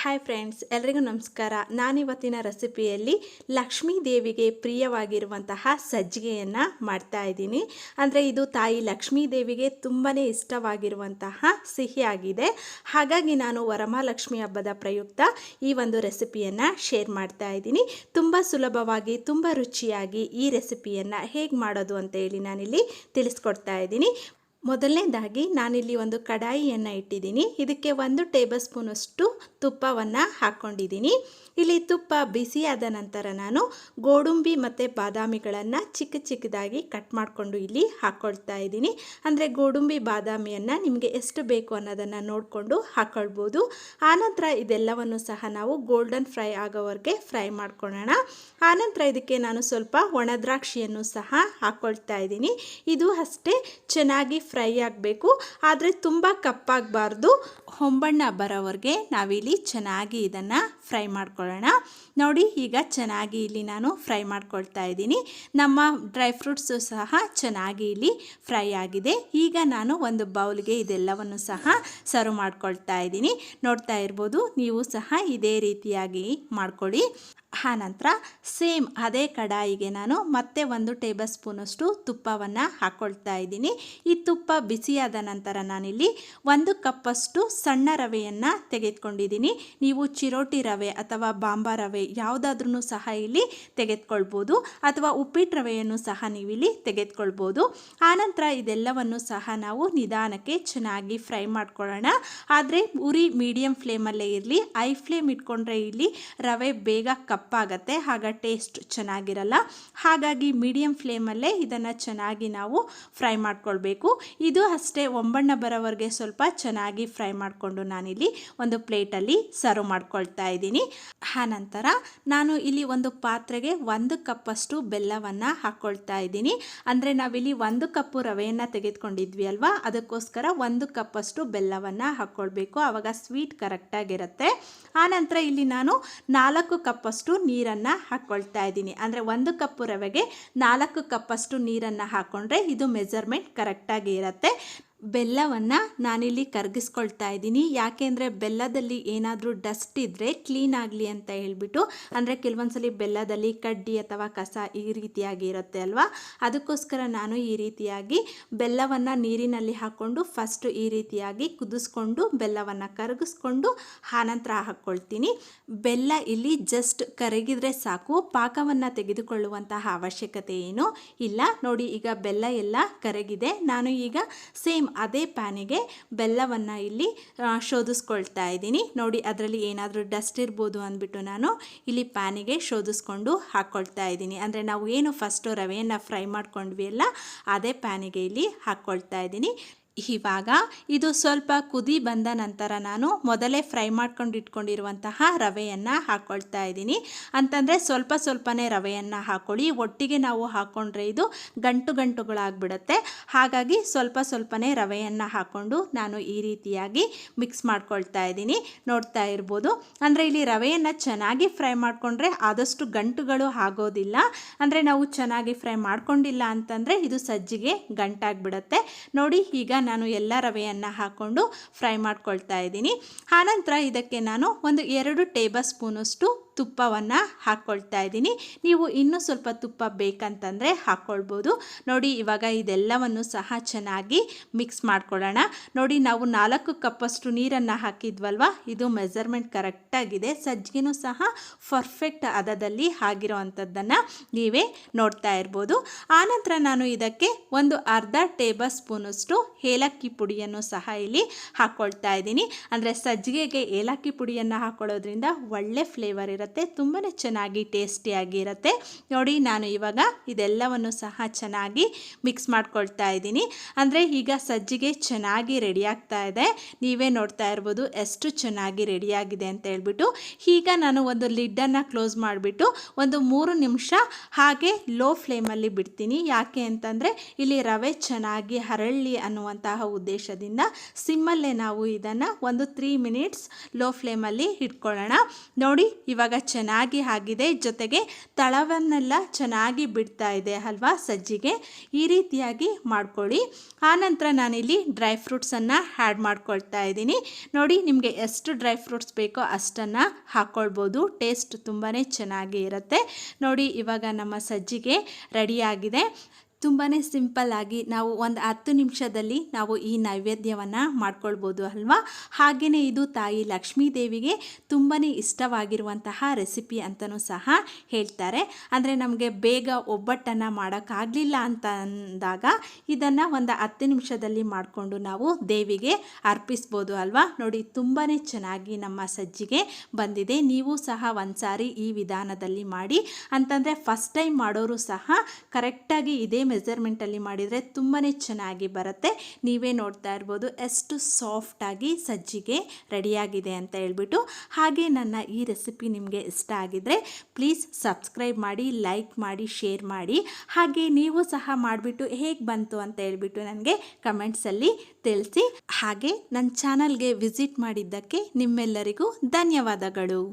Hi friends, ಎಲ್ರಿಗೂ ನಮಸ್ಕಾರ. ನಾನಿವತ್ತಿನ ರೆಸಿಪಿಯಲ್ಲಿ ಲಕ್ಷ್ಮೀ ದೇವಿಗೆ ಪ್ರಿಯವಾಗಿರುವಂತಹ ಸಜ್ಜಿಗೆಯನ್ನು ಮಾಡ್ತಾ ಇದ್ದೀನಿ. ಅಂದರೆ ಇದು ತಾಯಿ ಲಕ್ಷ್ಮೀ ದೇವಿಗೆ ತುಂಬಾ ಇಷ್ಟವಾಗಿರುವಂತಹ ಸಿಹಿಯಾಗಿದೆ. ಹಾಗಾಗಿ ನಾನು ವರಮಹಾಲಕ್ಷ್ಮಿ ಹಬ್ಬದ ಪ್ರಯುಕ್ತ ಈ ಒಂದು ರೆಸಿಪಿಯನ್ನು ಶೇರ್ ಮಾಡ್ತಾ ಇದ್ದೀನಿ. ತುಂಬ ಸುಲಭವಾಗಿ ತುಂಬ ರುಚಿಯಾಗಿ ಈ ರೆಸಿಪಿಯನ್ನು ಹೇಗೆ ಮಾಡೋದು ಅಂತ ಹೇಳಿ ನಾನಿಲ್ಲಿ ತಿಳಿಸ್ಕೊಡ್ತಾ ಇದ್ದೀನಿ. ಮೊದಲನೇದಾಗಿ ನಾನಿಲ್ಲಿ ಒಂದು ಕಡಾಯಿಯನ್ನು ಇಟ್ಟಿದ್ದೀನಿ. ಇದಕ್ಕೆ 1 ಟೇಬಲ್ ಸ್ಪೂನಷ್ಟು ತುಪ್ಪವನ್ನು ಹಾಕ್ಕೊಂಡಿದ್ದೀನಿ. ಇಲ್ಲಿ ತುಪ್ಪ ಬಿಸಿಯಾದ ನಂತರ ನಾನು ಗೋಡಂಬಿ ಮತ್ತು ಬಾದಾಮಿಗಳನ್ನು ಚಿಕ್ಕ ಚಿಕ್ಕದಾಗಿ ಕಟ್ ಮಾಡಿಕೊಂಡು ಇಲ್ಲಿ ಹಾಕ್ಕೊಳ್ತಾ ಇದ್ದೀನಿ. ಅಂದರೆ ಗೋಡಂಬಿ ಬಾದಾಮಿಯನ್ನು ನಿಮಗೆ ಎಷ್ಟು ಬೇಕು ಅನ್ನೋದನ್ನು ನೋಡಿಕೊಂಡು ಹಾಕ್ಕೊಳ್ಬೋದು. ಆನಂತರ ಇದೆಲ್ಲವನ್ನು ಸಹ ನಾವು ಗೋಲ್ಡನ್ ಫ್ರೈ ಆಗೋವರೆಗೆ ಫ್ರೈ ಮಾಡ್ಕೊಳ್ಳೋಣ. ಆನಂತರ ಇದಕ್ಕೆ ನಾನು ಸ್ವಲ್ಪ ಒಣ ದ್ರಾಕ್ಷಿಯನ್ನು ಸಹ ಹಾಕ್ಕೊಳ್ತಾ ಇದ್ದೀನಿ. ಇದು ಅಷ್ಟೇ ಚೆನ್ನಾಗಿ ಫ್ರೈ ಆಗಬೇಕು, ಆದರೆ ತುಂಬ ಕಪ್ಪಾಗಬಾರ್ದು. ಹೊಂಬಣ್ಣ ಬರೋವರೆಗೆ ನಾವಿಲ್ಲಿ ಚೆನ್ನಾಗಿ ಇದನ್ನು ಫ್ರೈ ಮಾಡ್ಕೊಳ್ಳೋಣ. ನೋಡಿ, ಈಗ ಚೆನ್ನಾಗಿ ಇಲ್ಲಿ ನಾನು ಫ್ರೈ ಮಾಡ್ಕೊಳ್ತಾ ಇದ್ದೀನಿ. ನಮ್ಮ ಡ್ರೈ ಫ್ರೂಟ್ಸು ಸಹ ಚೆನ್ನಾಗಿ ಇಲ್ಲಿ ಫ್ರೈ ಆಗಿದೆ. ಈಗ ನಾನು ಒಂದು ಬೌಲ್ಗೆ ಇದೆಲ್ಲವನ್ನು ಸಹ ಸರ್ವ್ ಮಾಡ್ಕೊಳ್ತಾ ಇದ್ದೀನಿ. ನೋಡ್ತಾ ಇರ್ಬೋದು, ನೀವು ಸಹ ಇದೇ ರೀತಿಯಾಗಿ ಮಾಡ್ಕೊಳ್ಳಿ. ಆನಂತರ ಸೇಮ್ ಅದೇ ಕಡಾಯಿಗೆ ನಾನು ಮತ್ತೆ 1 ಟೇಬಲ್ ಸ್ಪೂನಷ್ಟು ತುಪ್ಪವನ್ನು ಹಾಕ್ಕೊಳ್ತಾ ಇದ್ದೀನಿ. ಈ ತುಪ್ಪ ಬಿಸಿಯಾದ ನಂತರ ನಾನಿಲ್ಲಿ 1 ಕಪ್ಪಷ್ಟು ಸಣ್ಣ ರವೆಯನ್ನು ತೆಗೆದುಕೊಂಡಿದ್ದೀನಿ. ನೀವು ಚಿರೋಟಿ ರವೆ ಅಥವಾ ಬಾಂಬಾ ರವೆ ಯಾವುದಾದ್ರೂ ಸಹ ಇಲ್ಲಿ ತೆಗೆದುಕೊಳ್ಬೋದು, ಅಥವಾ ಉಪ್ಪಿಟ್ಟು ರವೆಯನ್ನು ಸಹ ನೀವಿಲ್ಲಿ ತೆಗೆದುಕೊಳ್ಬೋದು. ಆನಂತರ ಇದೆಲ್ಲವನ್ನು ಸಹ ನಾವು ನಿಧಾನಕ್ಕೆ ಚೆನ್ನಾಗಿ ಫ್ರೈ ಮಾಡ್ಕೊಳ್ಳೋಣ. ಆದರೆ ಉರಿ ಮೀಡಿಯಮ್ ಫ್ಲೇಮಲ್ಲೇ ಇರಲಿ. ಐ ಫ್ಲೇಮ್ ಇಟ್ಕೊಂಡ್ರೆ ಇಲ್ಲಿ ರವೆ ಬೇಗ ಕಪ್ಪಾಗತ್ತೆ, ಆಗ ಟೇಸ್ಟ್ ಚೆನ್ನಾಗಿರಲ್ಲ. ಹಾಗಾಗಿ ಮೀಡಿಯಮ್ ಫ್ಲೇಮಲ್ಲೇ ಇದನ್ನು ಚೆನ್ನಾಗಿ ನಾವು ಫ್ರೈ ಮಾಡ್ಕೊಳ್ಬೇಕು. ಇದು ಅಷ್ಟೇ ಒಂಬಣ್ಣ ಬರೋವರೆಗೆ ಸ್ವಲ್ಪ ಚೆನ್ನಾಗಿ ಫ್ರೈ ಮಾಡಿಕೊಂಡು ನಾನಿಲ್ಲಿ ಒಂದು ಪ್ಲೇಟಲ್ಲಿ ಸರ್ವ್ ಮಾಡ್ಕೊಳ್ತಾ ಇದ್ದೀನಿ. ಆನಂತರ ನಾನು ಇಲ್ಲಿ ಒಂದು ಪಾತ್ರೆಗೆ 1 ಕಪ್ಪಷ್ಟು ಬೆಲ್ಲವನ್ನು ಹಾಕ್ಕೊಳ್ತಾ ಇದ್ದೀನಿ. ಅಂದರೆ ನಾವಿಲ್ಲಿ 1 ಕಪ್ಪು ರವೆಯನ್ನು ತೆಗೆದುಕೊಂಡಿದ್ವಿ ಅಲ್ವಾ, ಅದಕ್ಕೋಸ್ಕರ 1 ಕಪ್ಪಷ್ಟು ಬೆಲ್ಲವನ್ನು ಹಾಕ್ಕೊಳ್ಬೇಕು. ಆವಾಗ ಸ್ವೀಟ್ ಕರೆಕ್ಟಾಗಿರುತ್ತೆ. ಆನಂತರ ಇಲ್ಲಿ ನಾನು 4 ಕಪ್ಪಷ್ಟು ನೀರನ್ನು ಹಾಕ್ಕೊಳ್ತಾ ಇದ್ದೀನಿ. ಅಂದರೆ 1 ಕಪ್ಪು ರವೆಗೆ 4 ಕಪ್ಪಷ್ಟು ನೀರನ್ನು ಹಾಕ್ಕೊಂಡ್ರೆ ಇದು ಮೆಜರ್ಮೆಂಟ್ ಕರೆಕ್ಟಾಗಿ ಇರುತ್ತೆ. ಬೆಲ್ಲವನ್ನು ನಾನಿಲ್ಲಿ ಕರಗಿಸ್ಕೊಳ್ತಾ ಇದ್ದೀನಿ. ಯಾಕೆಂದರೆ ಬೆಲ್ಲದಲ್ಲಿ ಏನಾದರೂ ಡಸ್ಟ್ ಇದ್ದರೆ ಕ್ಲೀನ್ ಆಗಲಿ ಅಂತ ಹೇಳ್ಬಿಟ್ಟು. ಅಂದರೆ ಕೆಲವೊಂದ್ಸಲಿ ಬೆಲ್ಲದಲ್ಲಿ ಕಡ್ಡಿ ಅಥವಾ ಕಸ ಈ ರೀತಿಯಾಗಿ ಇರುತ್ತೆ ಅಲ್ವಾ, ಅದಕ್ಕೋಸ್ಕರ ನಾನು ಈ ರೀತಿಯಾಗಿ ಬೆಲ್ಲವನ್ನು ನೀರಿನಲ್ಲಿ ಹಾಕ್ಕೊಂಡು ಫಸ್ಟು ಈ ರೀತಿಯಾಗಿ ಕುದಿಸ್ಕೊಂಡು ಬೆಲ್ಲವನ್ನು ಕರಗಿಸ್ಕೊಂಡು ಆನಂತರ ಹಾಕ್ಕೊಳ್ತೀನಿ. ಬೆಲ್ಲ ಇಲ್ಲಿ ಜಸ್ಟ್ ಕರಗಿದ್ರೆ ಸಾಕು, ಪಾಕವನ್ನು ತೆಗೆದುಕೊಳ್ಳುವಂತಹ ಅವಶ್ಯಕತೆ ಏನೂ ಇಲ್ಲ. ನೋಡಿ, ಈಗ ಬೆಲ್ಲ ಎಲ್ಲ ಕರಗಿದೆ. ನಾನು ಈಗ ಸೇಮ್ ಅದೇ ಪ್ಯಾನಿಗೆ ಬೆಲ್ಲವನ್ನು ಇಲ್ಲಿ ಶೋಧಿಸ್ಕೊಳ್ತಾ ಇದ್ದೀನಿ. ನೋಡಿ, ಅದರಲ್ಲಿ ಏನಾದರೂ ಡಸ್ಟ್ ಇರ್ಬೋದು ಅಂದ್ಬಿಟ್ಟು ನಾನು ಇಲ್ಲಿ ಪ್ಯಾನಿಗೆ ಶೋಧಿಸ್ಕೊಂಡು ಹಾಕ್ಕೊಳ್ತಾ ಇದ್ದೀನಿ. ಅಂದರೆ ನಾವು ಏನು ಫಸ್ಟು ರವೆಯನ್ನು ಫ್ರೈ ಮಾಡ್ಕೊಂಡ್ವಿ ಅಲ್ಲ, ಅದೇ ಪ್ಯಾನಿಗೆ ಇಲ್ಲಿ ಹಾಕ್ಕೊಳ್ತಾ ಇದ್ದೀನಿ. ಇವಾಗ ಇದು ಸ್ವಲ್ಪ ಕುದಿ ಬಂದ ನಂತರ ನಾನು ಮೊದಲೇ ಫ್ರೈ ಮಾಡ್ಕೊಂಡು ಇಟ್ಕೊಂಡಿರುವಂತಹ ರವೆಯನ್ನು ಹಾಕ್ಕೊಳ್ತಾ ಇದ್ದೀನಿ. ಅಂತಂದರೆ ಸ್ವಲ್ಪ ಸ್ವಲ್ಪನೇ ರವೆಯನ್ನು ಹಾಕ್ಕೊಳ್ಳಿ. ಒಟ್ಟಿಗೆ ನಾವು ಹಾಕ್ಕೊಂಡ್ರೆ ಇದು ಗಂಟುಗಳಾಗ್ಬಿಡುತ್ತೆ. ಹಾಗಾಗಿ ಸ್ವಲ್ಪ ಸ್ವಲ್ಪನೇ ರವೆಯನ್ನು ಹಾಕ್ಕೊಂಡು ನಾನು ಈ ರೀತಿಯಾಗಿ ಮಿಕ್ಸ್ ಮಾಡ್ಕೊಳ್ತಾ ಇದ್ದೀನಿ. ನೋಡ್ತಾ ಇರ್ಬೋದು, ಅಂದರೆ ಇಲ್ಲಿ ರವೆಯನ್ನು ಚೆನ್ನಾಗಿ ಫ್ರೈ ಮಾಡಿಕೊಂಡ್ರೆ ಆದಷ್ಟು ಗಂಟುಗಳು ಆಗೋದಿಲ್ಲ. ಅಂದರೆ ನಾವು ಚೆನ್ನಾಗಿ ಫ್ರೈ ಮಾಡ್ಕೊಂಡಿಲ್ಲ ಅಂತಂದರೆ ಇದು ಸಜ್ಜಿಗೆ ಗಂಟಾಗ್ಬಿಡುತ್ತೆ. ನೋಡಿ, ಈಗ ನಾನು ಎಲ್ಲ ರವೆಯನ್ನು ಹಾಕ್ಕೊಂಡು ಫ್ರೈ ಮಾಡ್ಕೊಳ್ತಾ ಇದ್ದೀನಿ. ಆನಂತರ ಇದಕ್ಕೆ ನಾನು ಒಂದು 2 ಟೇಬಲ್ ಸ್ಪೂನಷ್ಟು ತುಪ್ಪವನ್ನು ಹಾಕ್ಕೊಳ್ತಾ ಇದ್ದೀನಿ. ನೀವು ಇನ್ನೂ ಸ್ವಲ್ಪ ತುಪ್ಪ ಬೇಕಂತಂದರೆ ಹಾಕ್ಕೊಳ್ಬೋದು. ನೋಡಿ, ಇವಾಗ ಇದೆಲ್ಲವನ್ನು ಸಹ ಚೆನ್ನಾಗಿ ಮಿಕ್ಸ್ ಮಾಡ್ಕೊಳ್ಳೋಣ. ನೋಡಿ, ನಾವು 4 ಕಪ್ಪಷ್ಟು ನೀರನ್ನು ಹಾಕಿದ್ವಲ್ವ, ಇದು ಮೆಜರ್ಮೆಂಟ್ ಕರೆಕ್ಟಾಗಿದೆ. ಸಜ್ಜಿಗೆನೂ ಸಹ ಪರ್ಫೆಕ್ಟ್ ಹದದಲ್ಲಿ ಆಗಿರೋ ಅಂಥದ್ದನ್ನು ನೀವೇ ನೋಡ್ತಾ ಇರ್ಬೋದು. ಆನಂತರ ನಾನು ಇದಕ್ಕೆ ಒಂದು ಅರ್ಧ ಟೇಬಲ್ ಸ್ಪೂನಷ್ಟು ಏಲಕ್ಕಿ ಪುಡಿಯನ್ನು ಸಹ ಇಲ್ಲಿ ಹಾಕ್ಕೊಳ್ತಾ ಇದ್ದೀನಿ. ಅಂದರೆ ಸಜ್ಜಿಗೆಗೆ ಏಲಕ್ಕಿ ಪುಡಿಯನ್ನು ಹಾಕ್ಕೊಳ್ಳೋದ್ರಿಂದ ಒಳ್ಳೆ ಫ್ಲೇವರ್ ಇರುತ್ತೆ, ತುಂಬಾ ಚೆನ್ನಾಗಿ ಟೇಸ್ಟಿಯಾಗಿ ಇರುತ್ತೆ. ನೋಡಿ, ನಾನು ಇವಾಗ ಇದೆಲ್ಲವನ್ನು ಸಹ ಚೆನ್ನಾಗಿ ಮಿಕ್ಸ್ ಮಾಡ್ಕೊಳ್ತಾ ಇದ್ದೀನಿ. ಅಂದರೆ ಈಗ ಸಜ್ಜಿಗೆ ಚೆನ್ನಾಗಿ ರೆಡಿ ಆಗ್ತಾ ಇದೆ. ನೀವೇ ನೋಡ್ತಾ ಇರ್ಬೋದು ಎಷ್ಟು ಚೆನ್ನಾಗಿ ರೆಡಿಯಾಗಿದೆ ಅಂತ ಹೇಳ್ಬಿಟ್ಟು. ಈಗ ನಾನು ಒಂದು ಲಿಡ್ಡನ್ನು ಕ್ಲೋಸ್ ಮಾಡಿಬಿಟ್ಟು ಒಂದು 3 ನಿಮಿಷ ಹಾಗೆ ಲೋ ಫ್ಲೇಮಲ್ಲಿ ಬಿಡ್ತೀನಿ. ಯಾಕೆ ಅಂತಂದರೆ ಇಲ್ಲಿ ರವೆ ಚೆನ್ನಾಗಿ ಹರಳಲಿ ಅನ್ನುವಂತಹ ಉದ್ದೇಶದಿಂದ ಸಿಮ್ಮಲ್ಲೇ ನಾವು ಇದನ್ನು ಒಂದು 3 ಮಿನಿಟ್ಸ್ ಲೋ ಫ್ಲೇಮಲ್ಲಿ ಇಟ್ಕೊಳ್ಳೋಣ. ನೋಡಿ, ಇವಾಗ ಚೆನ್ನಾಗಿ ಆಗಿದೆ, ಜೊತೆಗೆ ತಳವನ್ನೆಲ್ಲ ಚೆನ್ನಾಗಿ ಬಿಡ್ತಾ ಇದೆ ಅಲ್ವಾ ಸಜ್ಜಿಗೆ. ಈ ರೀತಿಯಾಗಿ ಮಾಡ್ಕೊಳ್ಳಿ. ಆನಂತರ ನಾನಿಲ್ಲಿ ಡ್ರೈ ಫ್ರೂಟ್ಸನ್ನು ಆ್ಯಡ್ ಮಾಡ್ಕೊಳ್ತಾ ಇದ್ದೀನಿ. ನೋಡಿ, ನಿಮಗೆ ಎಷ್ಟು ಡ್ರೈ ಫ್ರೂಟ್ಸ್ ಬೇಕೋ ಅಷ್ಟನ್ನು ಹಾಕ್ಕೊಳ್ಬೋದು. ಟೇಸ್ಟ್ ತುಂಬಾ ಚೆನ್ನಾಗಿ ಇರುತ್ತೆ. ನೋಡಿ, ಇವಾಗ ನಮ್ಮ ಸಜ್ಜಿಗೆ ರೆಡಿಯಾಗಿದೆ. ತುಂಬಾ ಸಿಂಪಲ್ಲಾಗಿ ನಾವು ಒಂದು 10 ನಿಮಿಷದಲ್ಲಿ ನಾವು ಈ ನೈವೇದ್ಯವನ್ನು ಮಾಡ್ಕೊಳ್ಬೋದು ಅಲ್ವಾ. ಹಾಗೆಯೇ ಇದು ತಾಯಿ ಲಕ್ಷ್ಮೀ ದೇವಿಗೆ ತುಂಬಾ ಇಷ್ಟವಾಗಿರುವಂತಹ ರೆಸಿಪಿ ಅಂತಲೂ ಸಹ ಹೇಳ್ತಾರೆ. ಅಂದರೆ ನಮಗೆ ಬೇಗ ಒಬ್ಬಟ್ಟನ್ನು ಮಾಡೋಕ್ಕಾಗಲಿಲ್ಲ ಅಂತ ಅಂದಾಗ ಇದನ್ನು ಒಂದು 10 ನಿಮಿಷದಲ್ಲಿ ಮಾಡಿಕೊಂಡು ನಾವು ದೇವಿಗೆ ಅರ್ಪಿಸ್ಬೋದು ಅಲ್ವಾ. ನೋಡಿ, ತುಂಬಾ ಚೆನ್ನಾಗಿ ನಮ್ಮ ಸಜ್ಜಿಗೆ ಬಂದಿದೆ. ನೀವು ಸಹ ಒಂದು ಸಾರಿ ಈ ವಿಧಾನದಲ್ಲಿ ಮಾಡಿ. ಅಂತಂದರೆ ಫಸ್ಟ್ ಟೈಮ್ ಮಾಡೋರು ಸಹ ಕರೆಕ್ಟಾಗಿ ಇದೇ ಮೆಜರ್ಮೆಂಟಲ್ಲಿ ಮಾಡಿದರೆ ತುಂಬಾ ಚೆನ್ನಾಗಿ ಬರುತ್ತೆ. ನೀವೇ ನೋಡ್ತಾ ಇರ್ಬೋದು ಎಷ್ಟು ಸಾಫ್ಟಾಗಿ ಸಜ್ಜಿಗೆ ರೆಡಿಯಾಗಿದೆ ಅಂತ ಹೇಳ್ಬಿಟ್ಟು. ಹಾಗೆ ನನ್ನ ಈ ರೆಸಿಪಿ ನಿಮಗೆ ಇಷ್ಟ ಆಗಿದ್ದರೆ ಪ್ಲೀಸ್ ಸಬ್ಸ್ಕ್ರೈಬ್ ಮಾಡಿ, ಲೈಕ್ ಮಾಡಿ, ಶೇರ್ ಮಾಡಿ. ಹಾಗೆ ನೀವು ಸಹ ಮಾಡಿಬಿಟ್ಟು ಹೇಗೆ ಬಂತು ಅಂತ ಹೇಳ್ಬಿಟ್ಟು ನನಗೆ ಕಮೆಂಟ್ಸಲ್ಲಿ ತಿಳಿಸಿ. ಹಾಗೆ ನನ್ನ ಚಾನಲ್ಗೆ ವಿಸಿಟ್ ಮಾಡಿದ್ದಕ್ಕೆ ನಿಮ್ಮೆಲ್ಲರಿಗೂ ಧನ್ಯವಾದಗಳು.